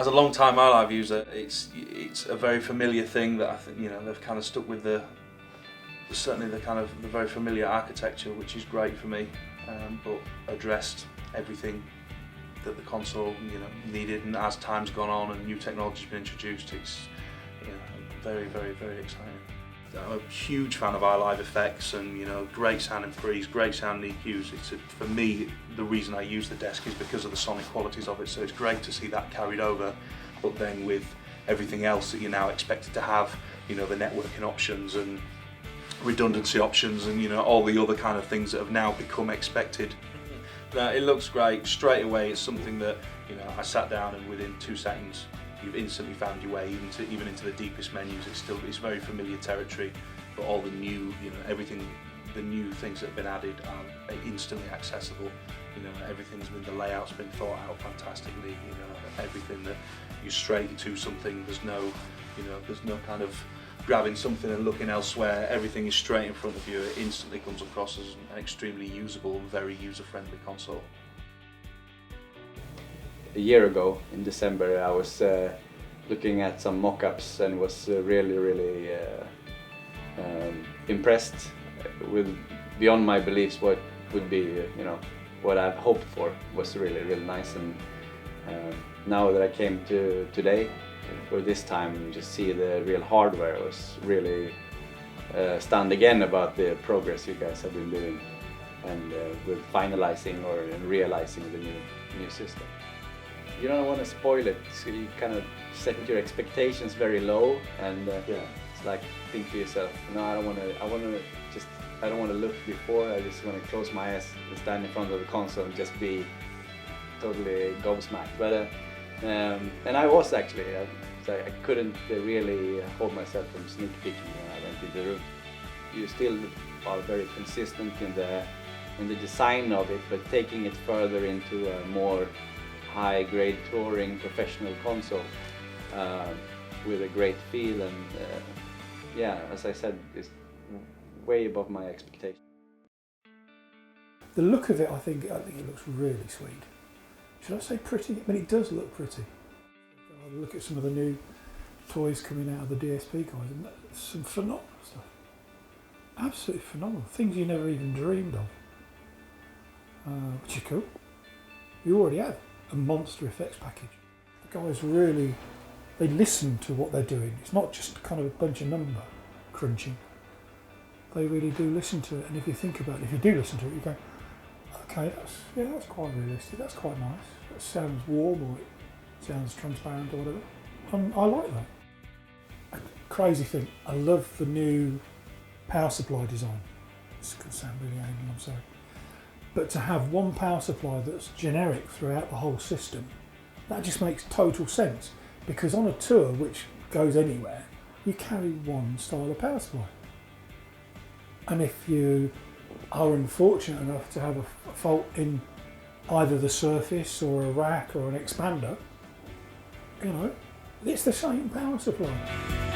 as a long-time iLive user, it's a very familiar thing that I think they've kind of stuck with certainly the very familiar architecture, which is great for me, but addressed everything that the console needed, and as time's gone on and new technology's been introduced, it's very, very, very exciting. I'm a huge fan of iLive effects and great sound in pre's, great sound in EQs. For me, the reason I use the desk is because of the sonic qualities of it, so it's great to see that carried over, but then with everything else that you're now expected to have, the networking options and redundancy options and all the other kind of things that have now become expected. It looks great straight away. It's something that I sat down and within 2 seconds you've instantly found your way even into the deepest menus. It's very familiar territory, but all the new the new things that have been added are instantly accessible. The layout's been thought out fantastically. Everything that you straight into something. There's no kind of grabbing something and looking elsewhere. Everything is straight in front of you. It instantly comes across as an extremely usable and very user-friendly console. A year ago in December I was looking at some mock-ups and was really impressed with, beyond my beliefs, what would be what I've hoped for. Was really nice, and now that I came to today for this time, you just see the real hardware. I was really stunned again about the progress you guys have been doing, and with finalizing or realizing the new system. You don't want to spoil it, so you kind of set your expectations very low, and it's like, think to yourself, no, I don't want to look before. I just want to close my eyes and stand in front of the console and just be totally gobsmacked. But and I was actually, I couldn't really hold myself from sneak peeking when I went into the room. You still are very consistent in the design of it, but taking it further into a more high-grade touring professional console with a great feel, and as I said, it's way above my expectations. The look of it, I think it looks really sweet. Should I say pretty? I mean, it does look pretty. I look at some of the new toys coming out of the DSP guys, and some phenomenal stuff. Absolutely phenomenal. Things you never even dreamed of, which is cool. You already have a monster effects package. The guys really, they listen to what they're doing. It's not just kind of a bunch of number crunching. They really do listen to it, and if you think about it, if you do listen to it, you go, okay, that's quite realistic, that's quite nice. That sounds warm, or it sounds transparent or whatever. I like that. A crazy thing, I love the new power supply design. This could sound really anal, I'm sorry. But to have one power supply that's generic throughout the whole system, that just makes total sense. Because on a tour, which goes anywhere, you carry one style of power supply. And if you are unfortunate enough to have a fault in either the surface or a rack or an expander, it's the same power supply.